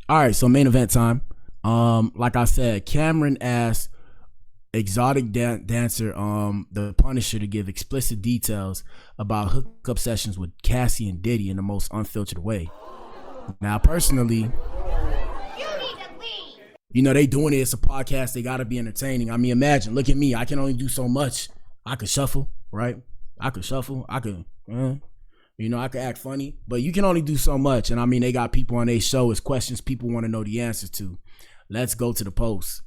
All right, so main event time. Like I said, Cameron asked exotic dancer the Punisher to give explicit details about hookup sessions with Cassie and Diddy in the most unfiltered way. Now, personally, you know, they doing it. It's a podcast. They got to be entertaining. I mean, imagine. Look at me. I can only do so much. I could shuffle, right? I could shuffle. I could, you know, I could act funny. But you can only do so much. And I mean, they got people on their show. It's questions people want to know the answers to. Let's go to the post.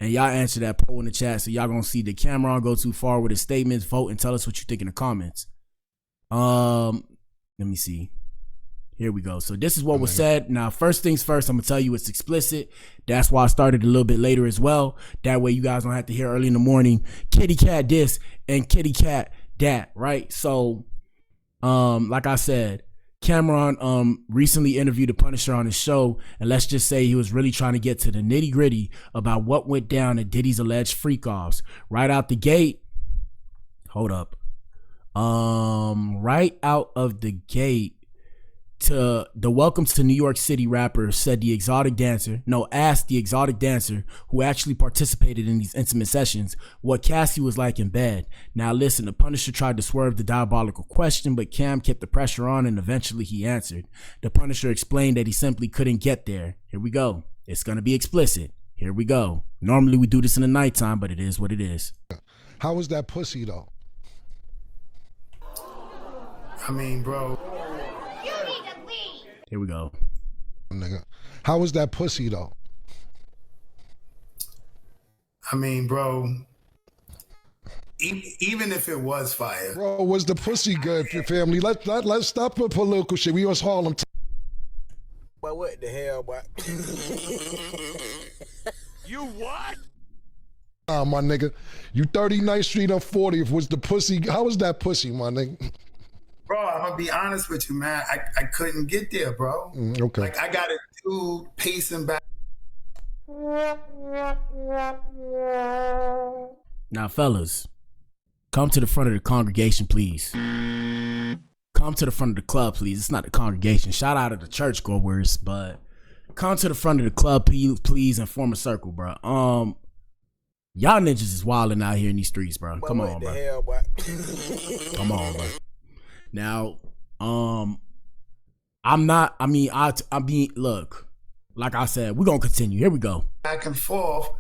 And y'all answer that poll in the chat. So y'all going to see the Cameron go too far with his statements. Vote and tell us what you think in the comments. Let me see. Here we go. So this is what was said. Now, first things first, I'm going to tell you it's explicit. That's why I started a little bit later as well. That way you guys don't have to hear early in the morning, kitty cat this and kitty cat that, right? So, like I said, Cameron recently interviewed the Punisher on his show, and let's just say he was really trying to get to the nitty gritty about what went down at Diddy's alleged freak-offs. Right out the gate, hold up. Right out of the gate, to the Welcome to New York City rapper asked the exotic dancer who actually participated in these intimate sessions what Cassie was like in bed. Now listen, the Punisher tried to swerve the diabolical question, but Cam kept the pressure on and eventually he answered. The Punisher explained that he simply couldn't get there. Here we go. It's gonna be explicit. Here we go. Normally we do this in the nighttime, but it is what it is. How was that pussy though? I mean, bro. Here we go. Nigga. How was that pussy though? I mean, bro, even if it was fire. Bro, was the pussy good for family? Let's stop the political shit. We was Harlem. But what the hell, boy? You what? My nigga. You 39th Street on 40th. Was the pussy, how was that pussy, my nigga? Bro, I'm gonna be honest with you, man. I couldn't get there, bro. Okay. Like, I got a dude pacing back. Now, fellas, come to the front of the congregation, please. Come to the front of the club, please. It's not the congregation. Shout out to the churchgoers, but come to the front of the club, please, and form a circle, bro. Y'all niggas is wilding out here in these streets, bro. Come on, bro. Hell, boy? Come on, bro. Now, I'm not, I mean, look, like I said, we're going to continue. Here we go. Back and forth,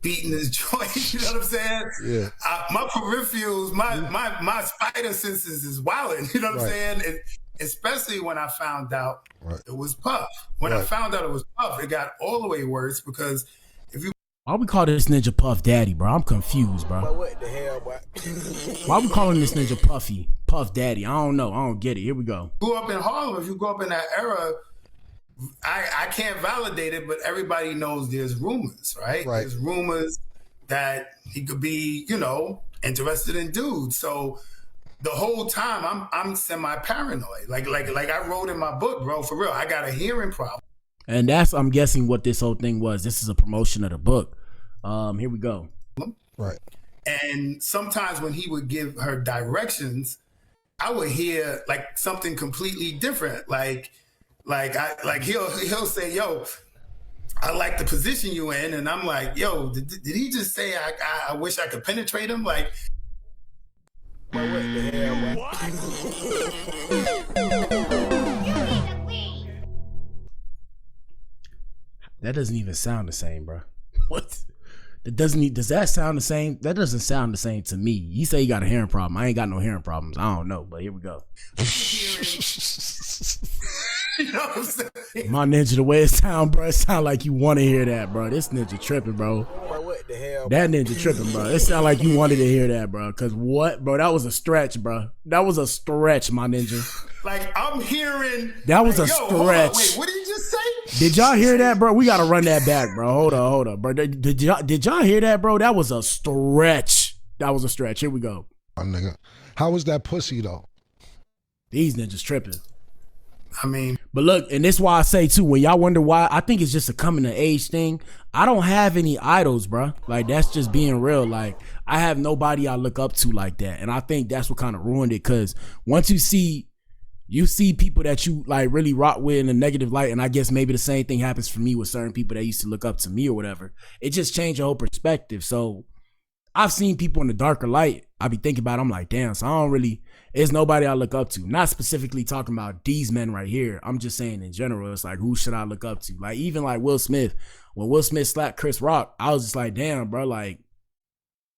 beating his joint, you know what I'm saying? Yeah. My peripherals, my spider senses is wilding, you know what I'm saying? And especially when I found out it was Puff. When I found out it was Puff, it got all the way worse because if you... Why we call this ninja Puff Daddy, bro? I'm confused, bro. But what the hell, boy? Why we calling this ninja Puff Daddy? I don't know. I don't get it. Here we go. Grew up in Harlem. If you grew up in that era, I can't validate it, but everybody knows there's rumors, right? There's rumors that he could be, you know, interested in dudes. So the whole time I'm semi-paranoid. Like I wrote in my book, bro, for real. I got a hearing problem. And that's, I'm guessing, what this whole thing was. This is a promotion of the book. Here we go. Right. And sometimes when he would give her directions, I would hear like something completely different. Like he'll say, "Yo, I like the position you in," and I'm like, "Yo, did he just say I wish I could penetrate him?" Like, but what the hell, That doesn't even sound the same, bro. What? Does that sound the same? That doesn't sound the same to me. He say he got a hearing problem. I ain't got no hearing problems. I don't know, but here we go. You know what I'm saying? My ninja, the way it sound, bro, it sound like you want to hear that, bro. This ninja tripping, bro. But what the hell? That ninja tripping, bro. It sound like you wanted to hear that, bro. Cause what, bro? That was a stretch, bro. That was a stretch, my ninja. Like, I'm hearing. That was like, a stretch. Wait, what did you just say? Did y'all hear that, bro? We gotta run that back, bro. Hold up, bro. Did y'all hear that, bro? That was a stretch. That was a stretch. Here we go. My nigga. How was that pussy though? These ninjas tripping. I mean, but look, and this is why I say too, when y'all wonder why, I think it's just a coming of age thing. I don't have any idols, bro. Like, that's just being real. Like, I have nobody I look up to like that. And I think that's what kind of ruined it. Cause once you see you see people that you like really rock with in a negative light, and I guess maybe the same thing happens for me with certain people that used to look up to me or whatever. It just changed your whole perspective. So I've seen people in the darker light. I be thinking about it, I'm like, damn, so I don't really, it's nobody I look up to. Not specifically talking about these men right here. I'm just saying in general, it's like, who should I look up to? Like, even like Will Smith, when Will Smith slapped Chris Rock, I was just like, damn, bro, like,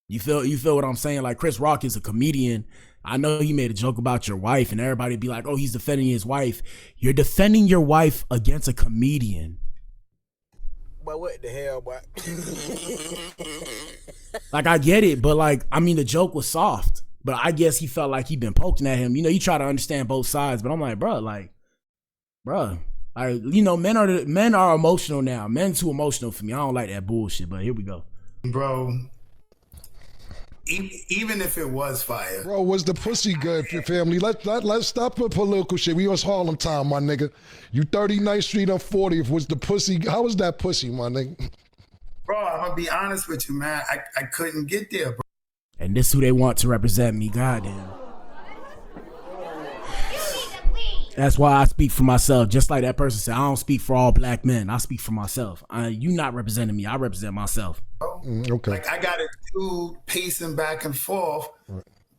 you feel what I'm saying? Like, Chris Rock is a comedian. I know you made a joke about your wife and everybody be like, oh, he's defending his wife. You're defending your wife against a comedian. But what the hell, boy? Like, I get it, but like, I mean, the joke was soft, but I guess he felt like he'd been poking at him. You know, you try to understand both sides, but I'm like, bro, you know, men are emotional now. Men too emotional for me. I don't like that bullshit, but here we go. Bro, even if it was fire. Bro, was the pussy good, family? Let's stop the political shit. We was Harlem time, my nigga. You 39th Street on 40th. Was the pussy, how was that pussy, my nigga? Bro, I'm gonna be honest with you, man. I couldn't get there, bro. And this who they want to represent me, goddamn. That's why I speak for myself. Just like that person said, I don't speak for all black men. I speak for myself. You not representing me. I represent myself. Okay. Like, I got a dude pacing back and forth,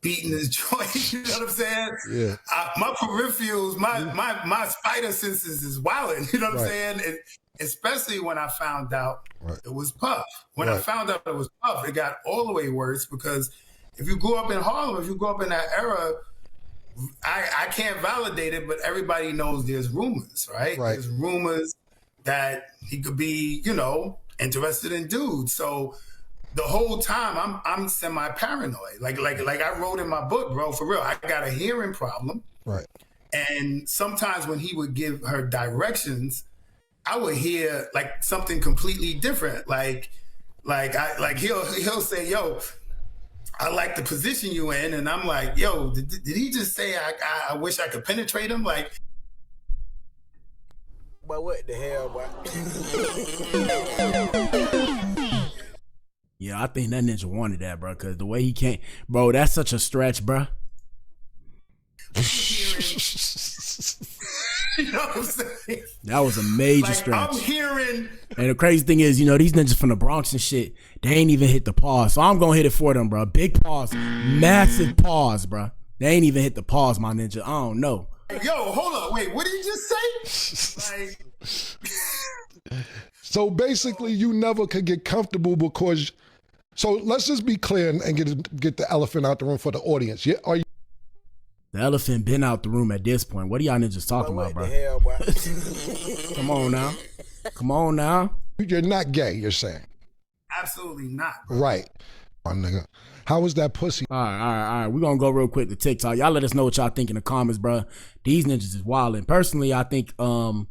beating his joint. You know what I'm saying? Yeah. My peripherals, my spider senses is wilding. You know what I'm saying? And especially when I found out it was Puff. When I found out it was Puff, it got all the way worse, because if you grew up in Harlem, if you grew up in that era, I can't validate it, but everybody knows there's rumors, right? There's rumors that he could be, you know, interested in dudes. So the whole time I'm semi-paranoid. Like I wrote in my book, bro, for real, I got a hearing problem. Right. And sometimes when he would give her directions, I would hear like something completely different. Like he'll say, yo, I like the position you in, and I'm like, yo, did he just say I wish I could penetrate him? Like, but what the hell, boy? Yeah, I think that ninja wanted that, bro, because the way he can't, bro, that's such a stretch, bro. You know what I'm saying? That was a major stretch. I'm hearing. And the crazy thing is, you know, these ninjas from the Bronx and shit, they ain't even hit the pause. So I'm going to hit it for them, bro. Big pause. Massive pause, bro. They ain't even hit the pause, my ninja. I don't know. Yo, hold on. Wait, what did you just say? So basically, you never could get comfortable because. So let's just be clear and get the elephant out the room for the audience. Yeah, are you? The elephant been out the room at this point. What are y'all ninjas talking about, bro? What the hell, boy? Come on now. Come on now. You're not gay, you're saying? Absolutely not, bro. Right. My nigga. How was that pussy? All right. We're going to go real quick to TikTok. Y'all let us know what y'all think in the comments, bro. These ninjas is wildin'. Personally, I think, I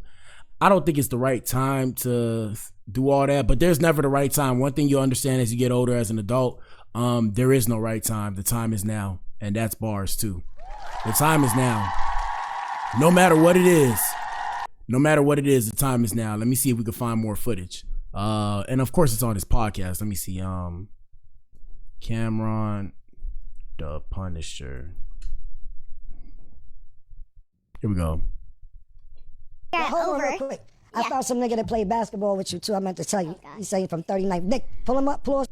don't think it's the right time to do all that, but there's never the right time. One thing you'll understand as you get older as an adult, there is no right time. The time is now. And that's bars too. The time is now. No matter what it is, the time is now. Let me see if we can find more footage. And of course it's on this podcast. Let me see. Cameron the Punisher. Here we go. Yeah, hold on real quick. I found some nigga that played basketball with you too. I meant to tell you. He say from 39th. Nick, pull him up, please.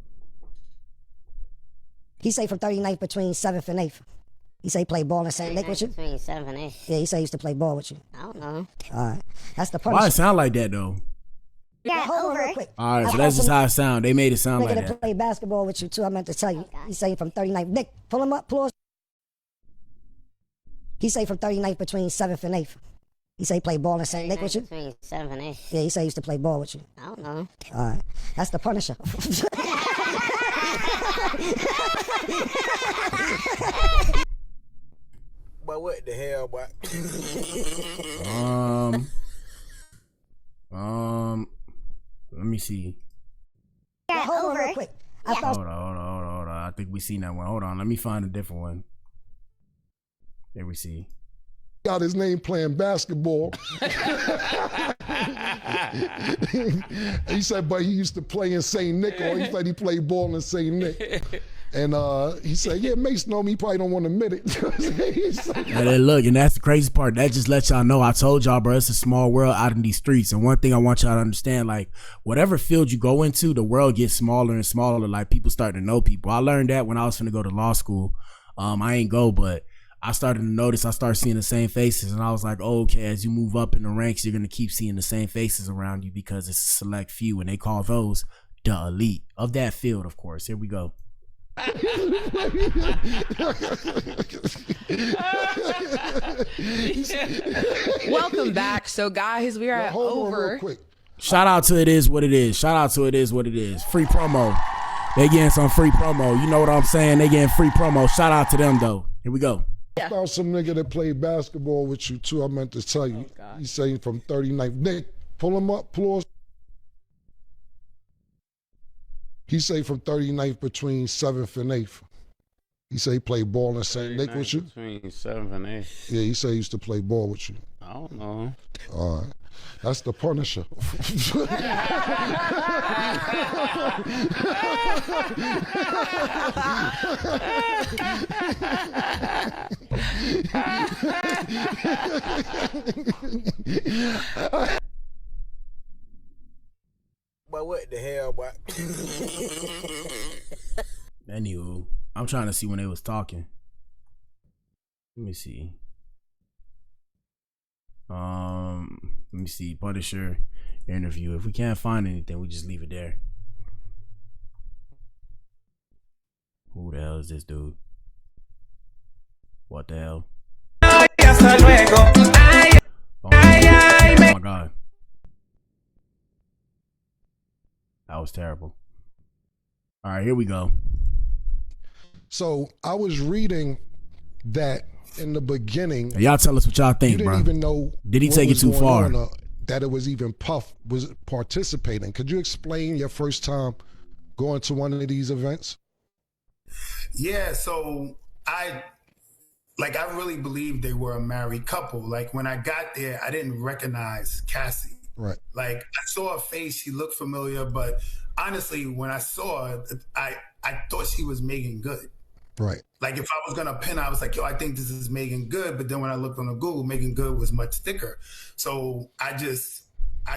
He say from 39th between 7th and 8th. He say he played ball in St. Nick with you? Between 7th and 8th. Yeah, he say he used to play ball with you. I don't know. All right. That's the Why it sound like that though? Yeah, hold on real quick. All right, so that's just how it sound. They made it sound like nigga that. Played basketball with you too. I meant to tell you. He say from 39th. Nick, pull him up, please. He say from 39th between 7th and 8th. He say he played ball in St. Nick with you? Between 7th and 8th. Yeah, he say he used to play ball with you. I don't know. All right. That's the Punisher. But what the hell, boy? Let me see. Yeah, hold on real quick. Hold on. I think we seen that one. Hold on. Let me find a different one. There we see. Got his name playing basketball. He said, but he used to play in St. Nick, or he said he played ball in St. Nick. And he said, yeah, Mace know me, he probably don't want to admit it. And then look, and that's the crazy part. That just lets y'all know, I told y'all, bro, it's a small world out in these streets. And one thing I want y'all to understand, like, whatever field you go into, the world gets smaller and smaller. Like, people start to know people. I learned that when I was finna go to law school. I ain't go, but I started to notice, I started seeing the same faces. And I was like, oh, okay, as you move up in the ranks, you're going to keep seeing the same faces around you because it's a select few. And they call those the elite of that field, of course. Here we go. Welcome back. So guys, we are at over. Shout out to It Is What It Is. Shout out to It Is What It Is. Free promo. They getting some free promo. You know what I'm saying? They getting free promo. Shout out to them though. Here we go. I found some nigga that played basketball with you too. I meant to tell you. He's saying from 39th. Nick, pull him up, please. He say from 39th between 7th and 8th. He say he played ball in St. Nick with you? Between 7th and 8th. Yeah, he say he used to play ball with you. I don't know. All right. That's the Punisher. But what the hell, boy? Anywho, I'm trying to see when they was talking. Let me see. Let me see. Punisher interview. If we can't find anything, we just leave it there. Who the hell is this dude? What the hell? Oh my God. That was terrible. All right, here we go. So I was reading that in the beginning. Y'all tell us what y'all think, you didn't bro. even know. Did he take it too far? That it was even Puff was participating. Could you explain your first time going to one of these events? Yeah, so I really believed they were a married couple. Like when I got there, I didn't recognize Cassie. Right. Like I saw her face, she looked familiar, but honestly, when I saw her, I thought she was Megan Good. Right. Like if I was gonna pin, I was like, yo, I think this is Megan Good. But then when I looked on the Google, Megan Good was much thicker. So I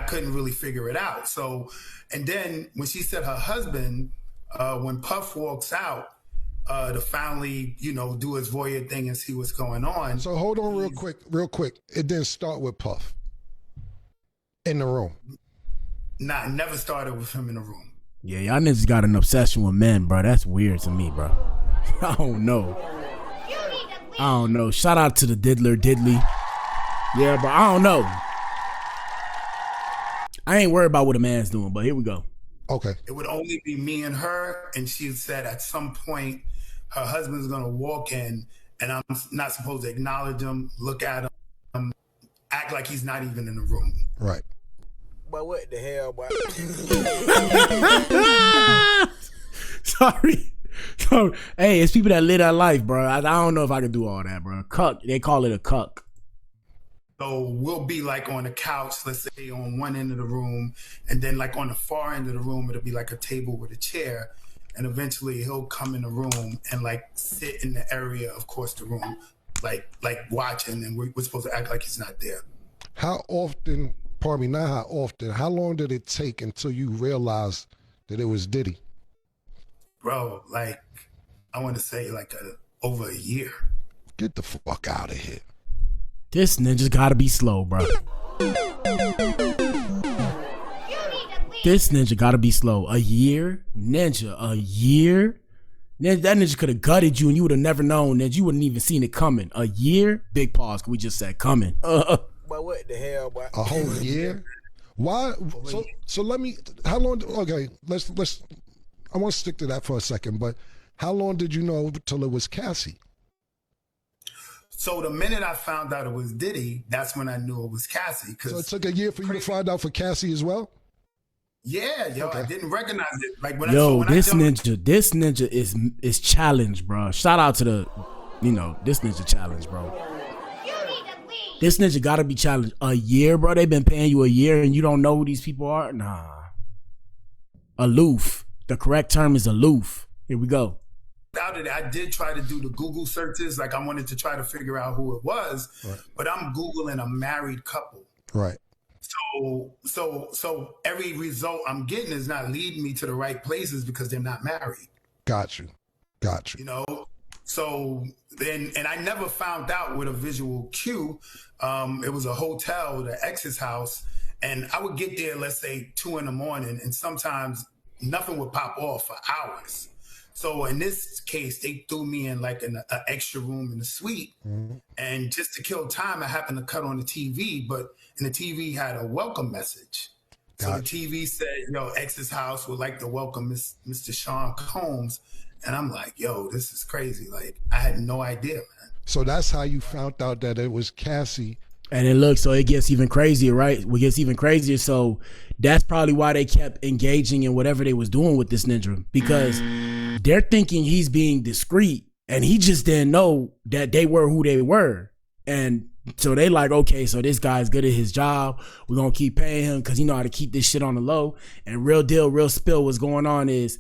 couldn't really figure it out. So, and then when she said her husband, when Puff walks out to finally, do his voyeur thing and see what's going on. So hold on real quick. It didn't start with Puff in the room. Nah, never started with him in the room. Yeah, y'all niggas got an obsession with men, bro. That's weird to me, bro. I don't know. Shout out to the diddler diddly. Yeah, but I don't know. I ain't worried about what a man's doing, but here we go. Okay. It would only be me and her, and she said at some point her husband's gonna walk in, and I'm not supposed to acknowledge him, look at him, act like he's not even in the room. Right. But what the hell, boy? Sorry. So, hey, it's people that live that life, bro. I don't know if I can do all that, bro. Cuck. They call it a cuck. So we'll be like on the couch, let's say on one end of the room, and then like on the far end of the room, it'll be like a table with a chair. And eventually he'll come in the room and like sit in the area, of course, the room, like watching, and we're supposed to act like he's not there. How often, pardon me, not how often, how long did it take until you realized that it was Diddy? Bro, like, I want to say like over a year. Get the fuck out of here. This ninja's gotta be slow, bro. This ninja gotta be slow. A year? Ninja, a year? Ninja, that ninja could have gutted you and you would have never known, ninja. You wouldn't even seen it coming. A year? Big pause, we just said coming. But what the hell, boy? A whole year? Why? So let me, how long, okay, let's, I want to stick to that for a second, but how long did you know till it was Cassie? So the minute I found out it was Diddy, that's when I knew it was Cassie. So it took a year for you to find out for Cassie as well? Yeah, yo, okay. I didn't recognize it. Like when this ninja is challenged, bro. Shout out to the, this ninja challenge, bro. This ninja gotta be challenged. A year, bro. They've been paying you a year and you don't know who these people are? Nah. Aloof. The correct term is aloof. Here we go. out of it, I did try to do the Google searches. Like I wanted to try to figure out who it was, but I'm Googling a married couple. Right. So every result I'm getting is not leading me to the right places because they're not married. Got you. You know, so then, and I never found out with a visual cue. It was a hotel, the ex's house, and I would get there, let's say 2 a.m, and sometimes nothing would pop off for hours. So in this case, they threw me in like an extra room in the suite. And just to kill time, I happened to cut on the TV, and the TV had a welcome message. So the TV said, yo, ex's house would like to welcome Mr. Sean Combs. And I'm like, yo, this is crazy. Like, I had no idea, man. So that's how you found out that it was Cassie. And then look, so it gets even crazier, right? It gets even crazier. So that's probably why they kept engaging in whatever they was doing with this ninja, because they're thinking he's being discreet and he just didn't know that they were who they were. And so they like, okay, so this guy's good at his job. We're going to keep paying him because he know how to keep this shit on the low. And real deal, real spill what's going on is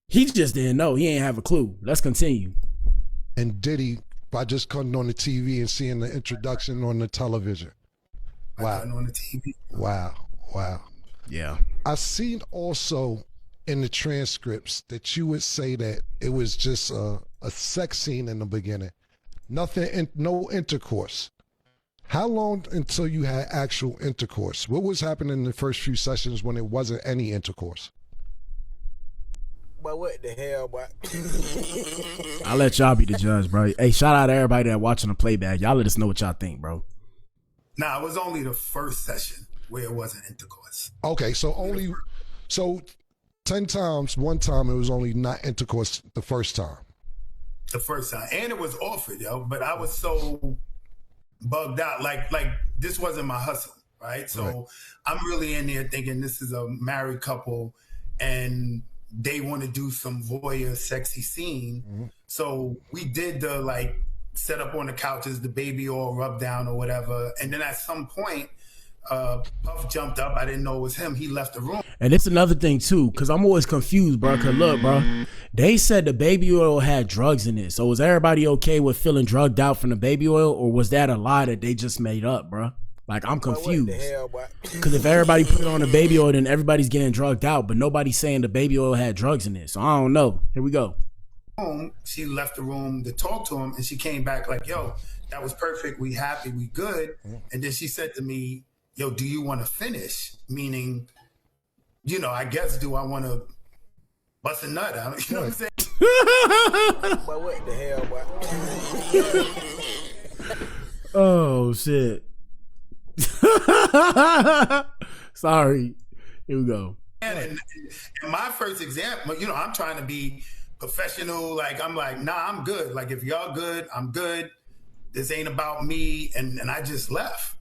he just didn't know. He ain't have a clue. Let's continue. And Diddy, by just cutting on the TV and seeing the introduction on the television. Wow. On the TV. Wow. Yeah. I seen also in the transcripts that you would say that it was just a sex scene in the beginning. Nothing, no intercourse. How long until you had actual intercourse? What was happening in the first few sessions when it wasn't any intercourse? But what the hell, boy? I'll let y'all be the judge, bro. Hey, shout out to everybody that watching the playback. Y'all let us know what y'all think, bro. Nah, it was only the first session where it wasn't intercourse. Okay, so 10 times, one time it was only not intercourse the first time. The first time. And it was offered, yo, but I was so bugged out. Like this wasn't my hustle, right? So I'm really in there thinking this is a married couple and they want to do some voyeur sexy scene. So we did the like set up on the couches, the baby oil rub down or whatever. And then at some point, Puff jumped up. I didn't know it was him. He left the room. And it's another thing too, because I'm always confused, bro. Because look, bro, they said the baby oil had drugs in it. So was everybody okay with feeling drugged out from the baby oil, or was that a lie that they just made up, bro? Like, I'm confused. Because if everybody put on the baby oil, then everybody's getting drugged out, but nobody's saying the baby oil had drugs in it. So I don't know. Here we go. She left the room to talk to him, and she came back like, yo, that was perfect. We happy. We good. And then she said to me, yo, do you want to finish? Meaning, you know, I guess, do I want to bust a nut out? You know what I'm saying? But what the hell, boy? Oh, shit. Sorry. Here we go. And my first example, you know, I'm trying to be professional. Like, I'm like, nah, I'm good. Like, if y'all good, I'm good. This ain't about me. And I just left,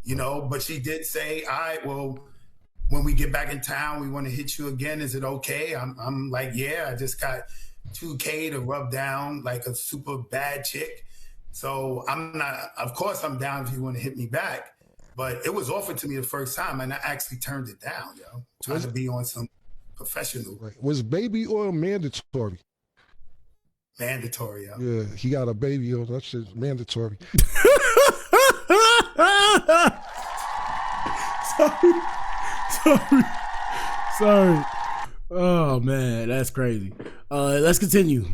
you know, but she did say, all right, well, when we get back in town, we want to hit you again. Is it okay? I'm like, yeah, I just got $2K to rub down like a super bad chick. So I'm not, of course I'm down if you want to hit me back. But it was offered to me the first time, and I actually turned it down, yo. Trying to be on some professional. Right. Was baby oil mandatory? Mandatory, yo. Yeah, he got a baby oil. That shit's mandatory. Sorry. Oh, man, that's crazy. Let's continue.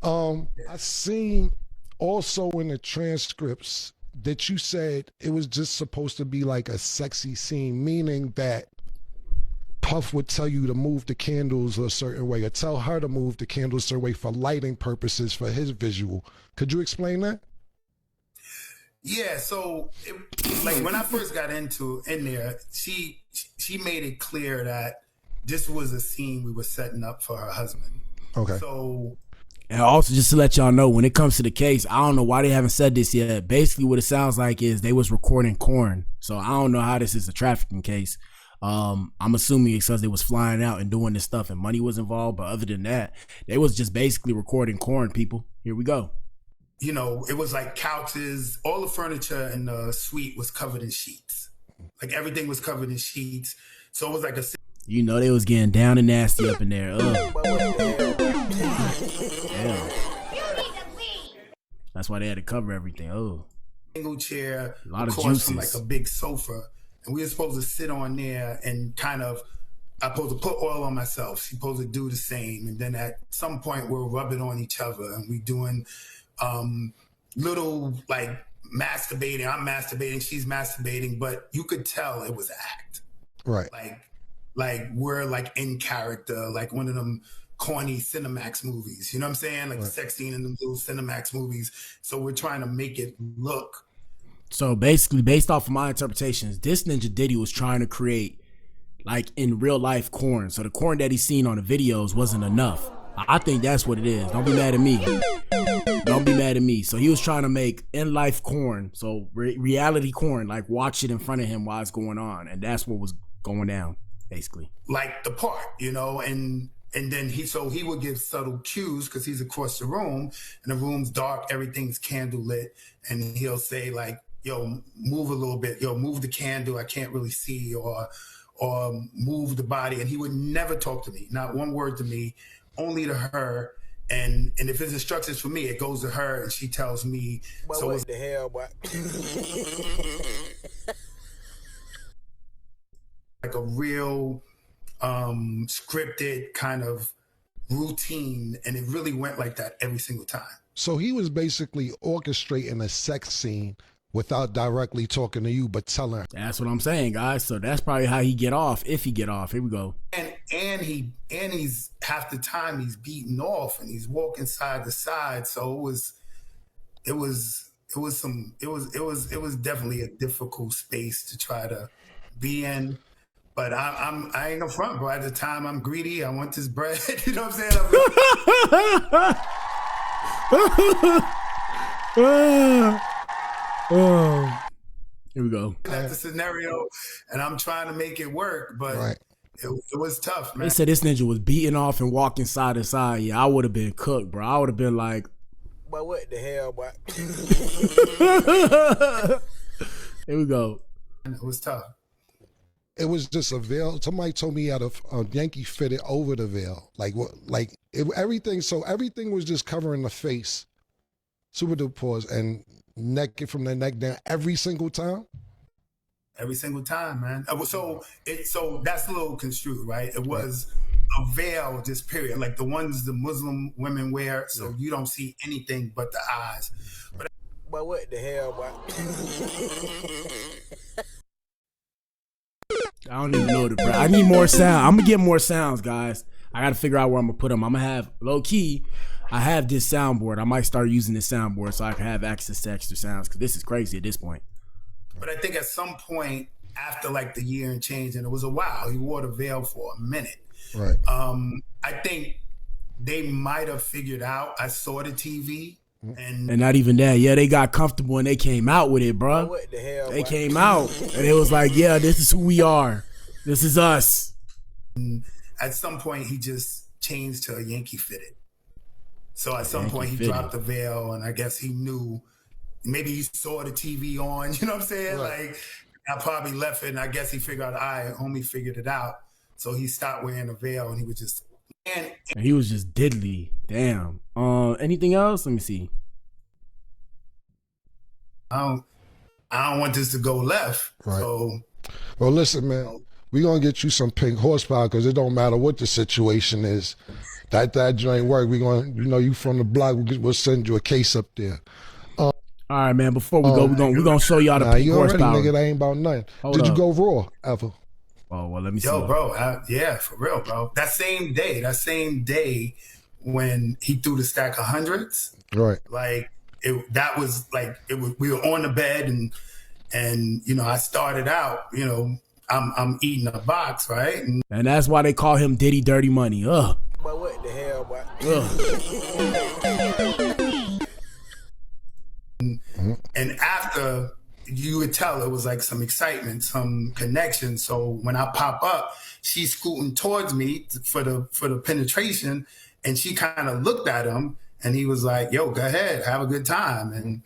I seen also in the transcripts that you said it was just supposed to be like a sexy scene, meaning that Puff would tell you to move the candles a certain way or tell her to move the candles a certain way for lighting purposes for his visual. Could you explain that? Yeah, so like when I first got in there, she made it clear that this was a scene we were setting up for her husband. Okay. So, and also, just to let y'all know, when it comes to the case, I don't know why they haven't said this yet. Basically, what it sounds like is they was recording corn. So I don't know how this is a trafficking case. I'm assuming it's because they was flying out and doing this stuff and money was involved. But other than that, they was just basically recording corn, people. Here we go. You know, it was like couches. All the furniture in the suite was covered in sheets. Like everything was covered in sheets. So it was like a... You know, they was getting down and nasty up in there. Damn. That's why they had to cover everything. Oh. Single chair, a lot of juices from juices. like a big sofa, and we were supposed to sit on there and kind of. I'm supposed to put oil on myself. She's supposed to do the same, and then at some point we're rubbing on each other, and we doing little like masturbating. I'm masturbating, she's masturbating, but you could tell it was an act. Right. Like we're like in character, like one of them corny Cinemax movies. You know what I'm saying? Like the sex scene in them little Cinemax movies. So we're trying to make it look. So basically, based off of my interpretations, this Ninja Diddy was trying to create like in real life corn. So the corn that he's seen on the videos wasn't enough. I think that's what it is. Don't be mad at me. Don't be mad at me. So he was trying to make in life corn. So reality corn, like watch it in front of him while it's going on. And that's what was going down, basically. Like the part, you know, and then he would give subtle cues because he's across the room and the room's dark, everything's candle lit. And he'll say like, yo, move a little bit. Yo, move the candle. I can't really see, or move the body. And he would never talk to me, not one word to me, only to her. And if his instructions for me, it goes to her and she tells me. But so what the hell, boy? Like a real scripted kind of routine, and it really went like that every single time. So he was basically orchestrating a sex scene without directly talking to you, but telling her. That's what I'm saying, guys. So that's probably how he get off, if he get off. Here we go. And he's half the time he's beating off and he's walking side to side. So it was definitely a difficult space to try to be in. But I ain't gonna front, bro. At the time, I'm greedy. I want this bread. You know what I'm saying? Oh, here we go. That's the scenario, and I'm trying to make it work, but it was tough, man. They said this ninja was beating off and walking side to side. Yeah, I would have been cooked, bro. I would have been like, but what the hell, boy? Here we go. It was tough. It was just a veil. Somebody told me he had a Yankee fitted over the veil. Everything. So everything was just covering the face. Super duper pause and naked from the neck down every single time. Every single time, man. So that's a little construed, right? It was a veil, just period. Like the ones the Muslim women wear, so you don't see anything but the eyes. But what the hell, boy? I don't even know I need more sound. I'm gonna get more sounds, guys. I gotta figure out where I'm gonna put them. I'm gonna have low key. I have this soundboard. I might start using this soundboard so I can have access to extra sounds because this is crazy at this point. But I think at some point after like the year and change, and it was a while, he wore the veil for a minute. Right. I think they might have figured out. I saw the TV. And not even that. Yeah, they got comfortable and they came out with it, bro. What the hell? They came out and it was like, yeah, this is who we are. This is us. And at some point, he just changed to a Yankee fitted. So at some point, he dropped the veil, and I guess he knew. Maybe he saw the TV on. You know what I'm saying? Right. Like I probably left it, and I guess he figured out. Homie figured it out. So he stopped wearing the veil, and he was just. And he was just diddly. Damn. Anything else? Let me see. I don't want this to go left. Right. So, well, listen, man, we're going to get you some pink horsepower because it don't matter what the situation is. That joint work. We're going to, you from the block, we'll send you a case up there. All right, man, before we go, we're going to show y'all the pink horsepower. Nigga, that ain't about nothing. Did you go raw ever? Oh, well, let me see. Yo, bro, yeah, for real, bro. That same day when he threw the stack of hundreds, right? Like we were on the bed and I started out, I'm eating a box, right? And that's why they call him Diddy Dirty Money. Ugh. But what the hell, boy? And after, you would tell it was like some excitement, some connection. So when I pop up, she's scooting towards me for the penetration, and she kind of looked at him, and he was like, "Yo, go ahead, have a good time." And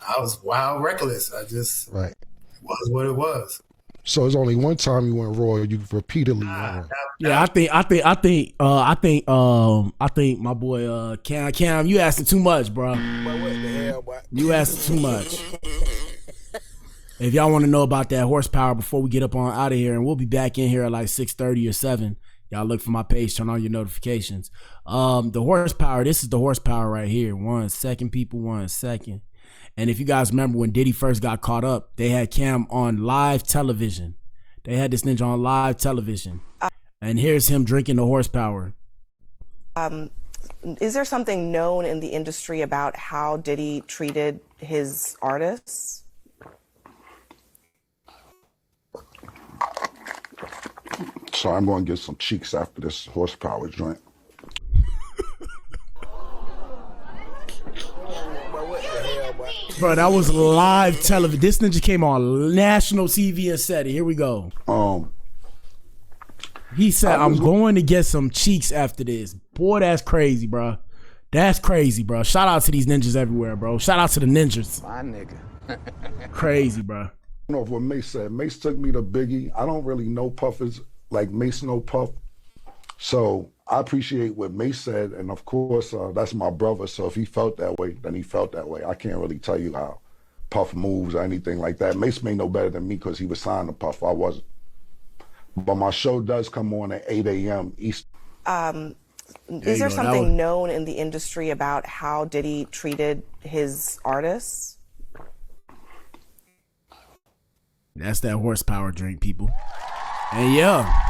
I was wild reckless. I just it was what it was. So it's only one time you went raw. You repeatedly wrong. Yeah, I think my boy Cam, you asking too much, bro. Boy, what the hell, boy? You asking too much. If y'all want to know about that horsepower before we get up on out of here, and we'll be back in here at like 6:30 or 7. Y'all look for my page, turn on your notifications. The horsepower, this is the horsepower right here. 1 second, people, 1 second. And if you guys remember when Diddy first got caught up, they had Cam on live television. They had this ninja on live television. And here's him drinking the horsepower. Is there something known in the industry about how Diddy treated his artists? So I'm going to get some cheeks after this horsepower joint. Bro, that was live television. This ninja came on national TV and said it. Here we go. He said, I'm going to get some cheeks after this. Boy, that's crazy, bro. That's crazy, bro. Shout out to these ninjas everywhere, bro. Shout out to the ninjas. My nigga. Crazy, bro. I don't know what Mace said. Mace took me to Biggie. I don't really know Puffers like Mace know Puff. So I appreciate what Mace said. And of course, that's my brother. So if he felt that way, then he felt that way. I can't really tell you how Puff moves or anything like that. Mace may know better than me because he was signed to Puff. I wasn't. But my show does come on at 8 a.m. East. Is there something known in the industry about how Diddy treated his artists? That's that horsepower drink, people. And yeah.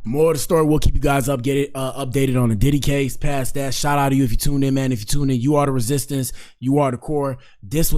More of the story. We'll keep you guys updated on the Diddy case. Past that, shout out to you if you tune in, man. If you tune in, you are the resistance. You are the core. This was